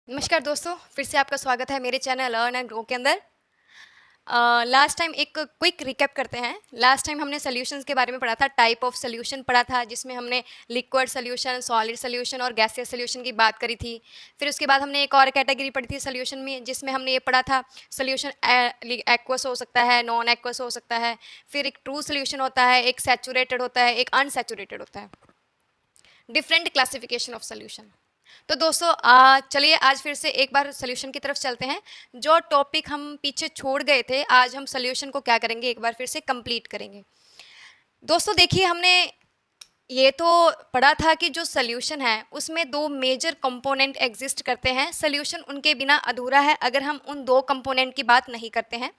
नमस्कार दोस्तों, फिर से आपका स्वागत है मेरे चैनल लर्न एंड ग्रो के अंदर। लास्ट टाइम एक क्विक रिकैप करते हैं। लास्ट टाइम हमने सॉल्यूशंस के बारे में पढ़ा था, टाइप ऑफ सॉल्यूशन पढ़ा था, जिसमें हमने लिक्विड सॉल्यूशन, सॉलिड सॉल्यूशन और गैसियस सॉल्यूशन की बात करी थी। फिर उसके बाद हमने एक और कैटेगरी पढ़ी थी सॉल्यूशन में, जिसमें हमने ये पढ़ा था सॉल्यूशन एक्वस हो सकता है, नॉन एक्वस हो सकता है, फिर एक ट्रू सॉल्यूशन होता है, एक सैचुरेटेड होता है, एक अनसैचुरेटेड होता है। Different classification of solution. तो दोस्तों चलिए आज फिर से एक बार सॉल्यूशन की तरफ चलते हैं। जो टॉपिक हम पीछे छोड़ गए थे, आज हम सॉल्यूशन को क्या करेंगे, एक बार फिर से कंप्लीट करेंगे। दोस्तों देखिए, हमने ये तो पढ़ा था कि जो सॉल्यूशन है उसमें दो मेजर कंपोनेंट एग्जिस्ट करते हैं। सॉल्यूशन उनके बिना अधूरा है अगर हम उन दो कंपोनेंट की बात नहीं करते हैं।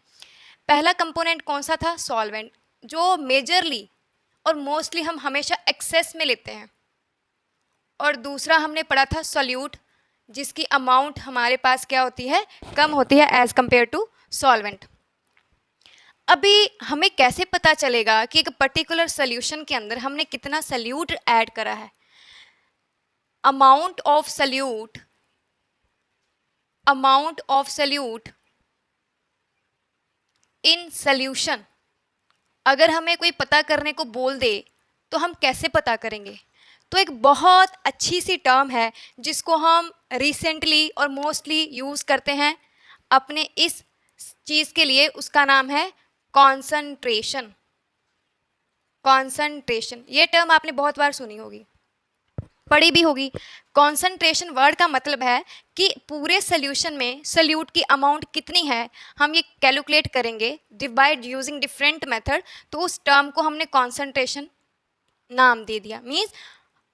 पहला कंपोनेंट कौन सा था? सॉल्वेंट, जो मेजरली और मोस्टली हम हमेशा एक्सेस में लेते हैं। और दूसरा हमने पढ़ा था सॉल्यूट, जिसकी अमाउंट हमारे पास क्या होती है? कम होती है एज कंपेयर टू सॉल्वेंट। अभी हमें कैसे पता चलेगा कि एक पर्टिकुलर सॉल्यूशन के अंदर हमने कितना सॉल्यूट ऐड करा है? Amount of solute in solution अगर हमें कोई पता करने को बोल दे तो हम कैसे पता करेंगे? तो एक बहुत अच्छी सी टर्म है जिसको हम रिसेंटली और मोस्टली यूज़ करते हैं अपने इस चीज़ के लिए। उसका नाम है कॉन्सनट्रेशन। कॉन्सनट्रेशन, ये टर्म आपने बहुत बार सुनी होगी, पढ़ी भी होगी। कॉन्सनट्रेशन वर्ड का मतलब है कि पूरे सोल्यूशन में सोल्यूट की अमाउंट कितनी है, हम ये कैलकुलेट करेंगे डिवाइड यूजिंग डिफरेंट मेथड। तो उस टर्म को हमने कॉन्सनट्रेशन नाम दे दिया। Means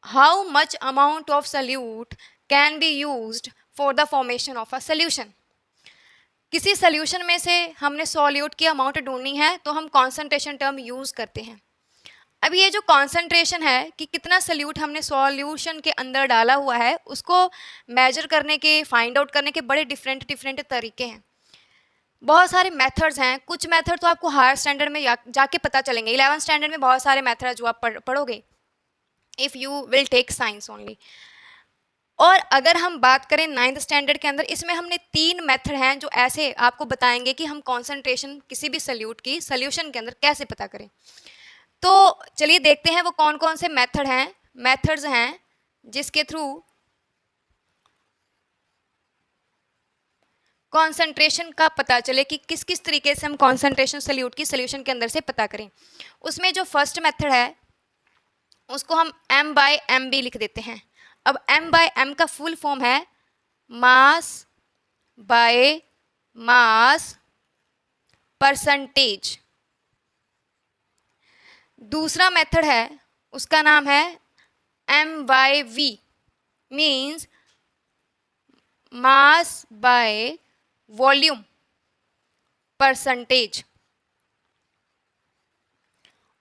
how much amount of solute can be used for the formation of a solution. किसी सोल्यूशन में से हमने सोल्यूट की अमाउंट ढूंढनी है तो हम कॉन्सनट्रेशन टर्म यूज़ करते हैं। अब ये जो कॉन्सनट्रेशन है कि कितना सोल्यूट हमने सॉल्यूशन के अंदर डाला हुआ है, उसको मेजर करने के, फाइंड आउट करने के बड़े डिफरेंट तरीके हैं। बहुत सारे मेथड्स हैं। कुछ मेथड तो आपको हायर स्टैंडर्ड में जाके पता चलेंगे। 11th स्टैंडर्ड में बहुत सारे मेथड है जो आप पढ़ोगे if you will take science only. और अगर हम बात करें 9th स्टैंडर्ड के अंदर, इसमें हमने 3 मेथड हैं जो ऐसे आपको बताएंगे कि हम कॉन्सनट्रेशन किसी भी सोल्यूट की सोल्यूशन के अंदर कैसे पता करें। तो चलिए देखते हैं वो कौन कौन से मेथड्स हैं जिसके थ्रू कॉन्सनट्रेशन का पता चले कि किस किस तरीके से हम कॉन्सनट्रेशन सोल्यूट की सोल्यूशन के अंदर से पता करें। उसमें जो फर्स्ट मेथड है उसको हम M/MB लिख देते हैं। अब M/M का फुल फॉर्म है मास बाय मास परसेंटेज। दूसरा मेथड है उसका नाम है MYV, means mass by volume percentage.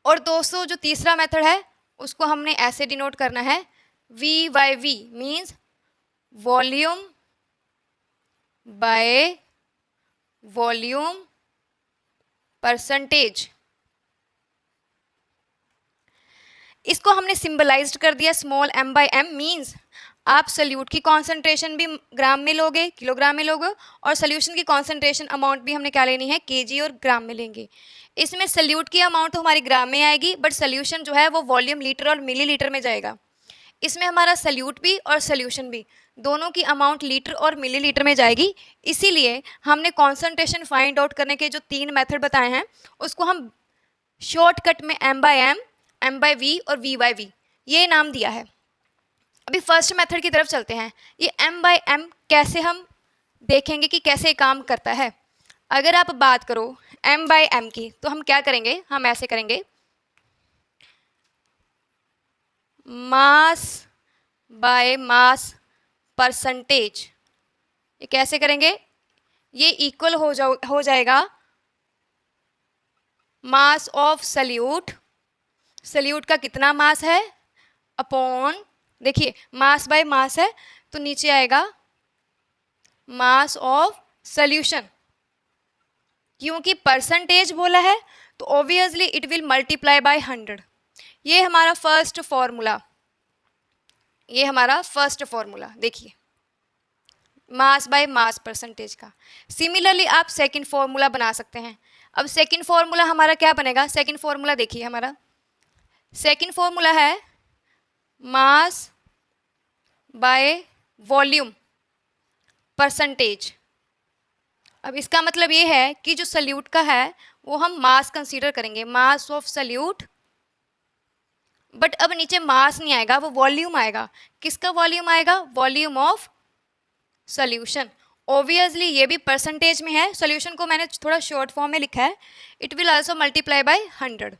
और दोस्तों जो तीसरा मेथड है उसको हमने ऐसे डिनोट करना है VYV, means volume by volume percentage. इसको हमने सिंबलाइज्ड कर दिया स्मॉल m/m, मीन्स आप सोल्यूट की कॉन्सेंट्रेशन भी ग्राम में लोगे, किलोग्राम में लोगे, और सोल्यूशन की कॉन्सेंट्रेशन अमाउंट भी हमने क्या लेनी है? केजी और ग्राम में लेंगे। इसमें सोल्यूट की अमाउंट तो हमारी ग्राम में आएगी, बट सोल्यूशन जो है वो वॉल्यूम लीटर और मिलीलीटर में जाएगा। इसमें हमारा सोल्यूट भी और सोल्यूशन भी दोनों की अमाउंट लीटर और मिलीलीटर में जाएगी। इसीलिए हमने कॉन्सेंट्रेशन फाइंड आउट करने के जो 3 मेथड बताए हैं उसको हम शॉर्टकट में M/M, M/V और V/V ये नाम दिया है। अभी फर्स्ट मेथड की तरफ चलते हैं। ये M/M कैसे हम देखेंगे कि कैसे काम करता है। अगर आप बात करो M/M की तो हम क्या करेंगे? हम ऐसे करेंगे मास बाय मास परसेंटेज। ये कैसे करेंगे? ये इक्वल हो जाएगा मास ऑफ सोल्यूट, सोल्यूट का कितना मास है, अपॉन, देखिए मास बाय मास है तो नीचे आएगा मास ऑफ सोल्यूशन। क्योंकि परसेंटेज बोला है तो obviously it will multiply by 100। ये हमारा फर्स्ट फॉर्मूला, देखिए मास बाय मास परसेंटेज का। सिमिलरली आप सेकंड फॉर्मूला बना सकते हैं। अब सेकंड फॉर्मूला हमारा क्या बनेगा? सेकंड फॉर्मूला देखिए, हमारा सेकंड फॉर्मूला है मास बाय वॉल्यूम परसेंटेज। अब इसका मतलब ये है कि जो सल्यूट का है वो हम मास कंसीडर करेंगे, मास ऑफ सल्यूट, बट अब नीचे मास नहीं आएगा, वो वॉल्यूम आएगा। किसका वॉल्यूम आएगा? Volume of solution. ऑब्वियसली ये भी परसेंटेज में है, सॉल्यूशन को मैंने थोड़ा शॉर्ट फॉर्म में लिखा है। It will also multiply by 100।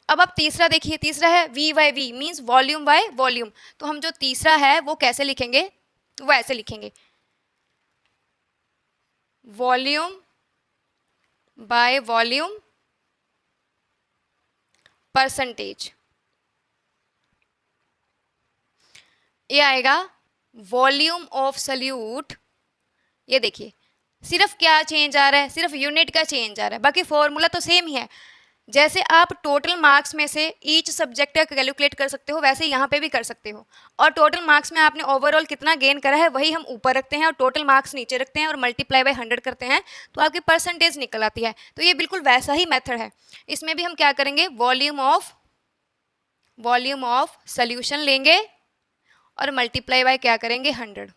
अब आप तीसरा देखिए, तीसरा है V by V means volume by volume. तो हम जो तीसरा है वो कैसे लिखेंगे? वो ऐसे लिखेंगे, वॉल्यूम बाय वॉल्यूम परसेंटेज। ये आएगा वॉल्यूम ऑफ सल्यूट। ये देखिए सिर्फ क्या चेंज आ रहा है? सिर्फ यूनिट का चेंज आ रहा है, बाकी फॉर्मूला तो सेम ही है। जैसे आप टोटल मार्क्स में से ईच सब्जेक्ट का कैलकुलेट कर सकते हो, वैसे यहाँ पे भी कर सकते हो। और टोटल मार्क्स में आपने ओवरऑल कितना गेन करा है वही हम ऊपर रखते हैं और टोटल मार्क्स नीचे रखते हैं और मल्टीप्लाई बाय 100 करते हैं, तो आपकी परसेंटेज निकल आती है। तो ये बिल्कुल वैसा ही मेथड है। इसमें भी हम क्या करेंगे? वॉल्यूम ऑफ सल्यूशन लेंगे और मल्टीप्लाई बाय क्या करेंगे? 100।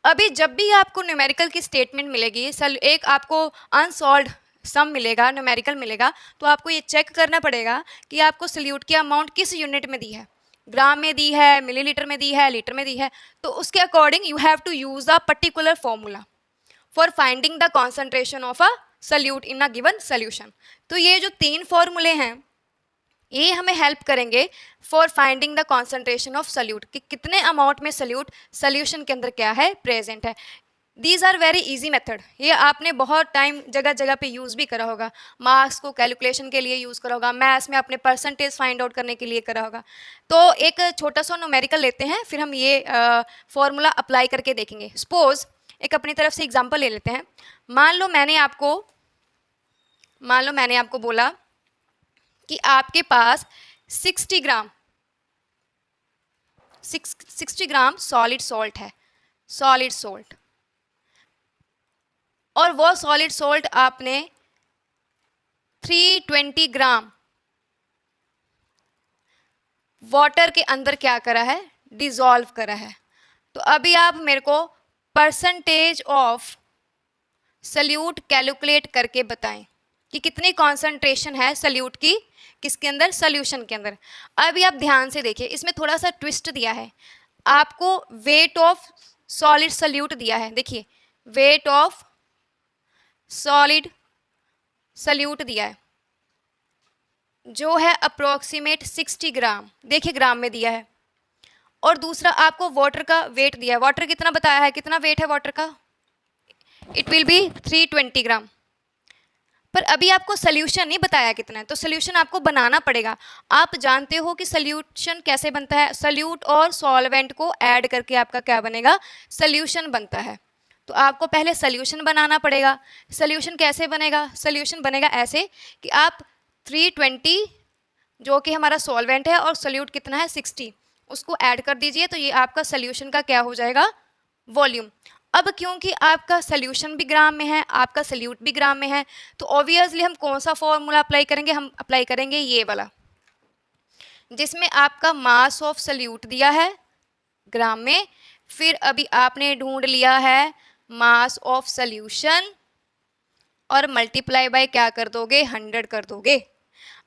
अभी जब भी आपको न्यूमेरिकल की स्टेटमेंट मिलेगी, एक आपको अनसॉल्व्ड सम मिलेगा, न्यूमेरिकल मिलेगा, तो आपको ये चेक करना पड़ेगा कि आपको सल्यूट की अमाउंट किस यूनिट में दी है, ग्राम में दी है, मिलीलीटर में दी है, लीटर में दी है। तो उसके according you have to use a particular formula for finding the concentration of a solute in a given solution. तो ये जो 3 फॉर्मूले हैं ये हमें हेल्प करेंगे for finding the concentration of solute, कि कितने अमाउंट में सल्यूट सोल्यूशन के अंदर क्या है? प्रेजेंट है। These are very easy method. ये आपने बहुत टाइम जगह जगह पे यूज़ भी करा होगा, मार्क्स को कैलकुलेशन के लिए यूज़ करा होगा, मैथ्स में अपने परसेंटेज फाइंड आउट करने के लिए करा होगा। तो एक छोटा सा न्यूमेरिकल लेते हैं, फिर हम ये फॉर्मूला अप्लाई करके देखेंगे। सपोज एक अपनी तरफ से एग्जाम्पल ले लेते हैं। मान लो मैंने आपको बोला कि आपके पास 60 ग्राम सॉलिड सॉल्ट है, सॉलिड सॉल्ट, और वो सॉलिड सॉल्ट आपने 320 ग्राम वाटर के अंदर क्या करा है? डिसॉल्व करा है। तो अभी आप मेरे को परसेंटेज ऑफ सल्यूट कैलकुलेट करके बताएं कि कितनी कॉन्सेंट्रेशन है सल्यूट की, किसके अंदर? सॉल्यूशन के अंदर। अभी आप ध्यान से देखिए, इसमें थोड़ा सा ट्विस्ट दिया है। आपको वेट ऑफ सॉलिड सल्यूट दिया है, देखिए वेट ऑफ सॉलिड सल्यूट दिया है जो है अप्रोक्सीमेट 60 ग्राम, देखिए ग्राम में दिया है। और दूसरा आपको वाटर का वेट दिया है। वाटर कितना बताया है? कितना वेट है वाटर का? इट विल बी 320 ग्राम। पर अभी आपको सल्यूशन नहीं बताया कितना है, तो सल्यूशन आपको बनाना पड़ेगा। आप जानते हो कि सल्यूशन कैसे बनता है? सल्यूट और सॉल्वेंट को ऐड करके आपका क्या बनेगा? सल्यूशन बनता है। तो आपको पहले सल्यूशन बनाना पड़ेगा। सल्यूशन कैसे बनेगा? सल्यूशन बनेगा ऐसे कि आप 320 जो कि हमारा सॉल्वेंट है और सल्यूट कितना है 60, उसको ऐड कर दीजिए, तो ये आपका सल्यूशन का क्या हो जाएगा? वॉल्यूम। अब क्योंकि आपका सल्यूशन भी ग्राम में है, आपका सल्यूट भी ग्राम में है, तो ऑब्वियसली हम कौन सा फॉर्मूला अप्लाई करेंगे? हम अप्लाई करेंगे ये वाला, जिसमें आपका मास ऑफ सल्यूट दिया है ग्राम में, फिर अभी आपने ढूंढ लिया है मास ऑफ सल्यूशन और मल्टीप्लाई बाय क्या कर दोगे? 100 कर दोगे।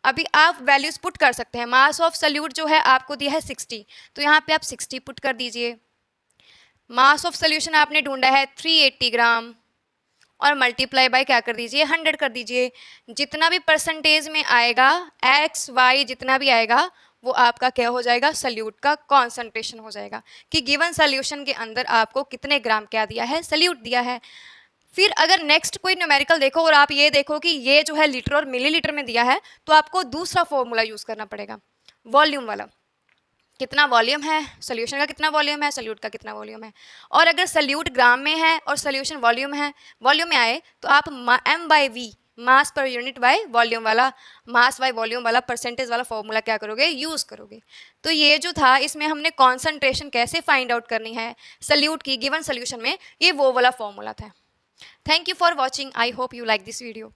अभी आप वैल्यूज पुट कर सकते हैं। मास ऑफ सल्यूट जो है आपको दिया है 60, तो यहाँ पे आप 60 पुट कर दीजिए। मास ऑफ सॉल्यूशन आपने ढूंढा है 380 ग्राम और मल्टीप्लाई बाय क्या कर दीजिए? 100 कर दीजिए। जितना भी परसेंटेज में आएगा, एक्स वाई जितना भी आएगा, वो आपका क्या हो जाएगा? सल्यूट का कॉन्सेंट्रेशन हो जाएगा, कि गिवन सॉल्यूशन के अंदर आपको कितने ग्राम क्या दिया है? सल्यूट दिया है। फिर अगर नेक्स्ट कोई न्यूमेरिकल देखो और आप ये देखो कि ये जो है लीटर और मिलीलीटर में दिया है, तो आपको दूसरा फॉर्मूला यूज़ करना पड़ेगा, वॉल्यूम वाला। कितना वॉल्यूम है? सॉल्यूशन का कितना वॉल्यूम है? सल्यूट का कितना वॉल्यूम है? और अगर सल्यूट ग्राम में है और सॉल्यूशन वॉल्यूम में आए, तो आप m/v mass per unit by volume वाला, मास बाय वॉल्यूम वाला परसेंटेज वाला फॉर्मूला क्या करोगे, यूज़ करोगे। तो ये जो था इसमें हमने कॉन्सेंट्रेशन कैसे फाइंड आउट करनी है सल्यूट की गिवन सोल्यूशन में, ये वो वाला फॉर्मूला था। Thank you for watching, I hope you like this video.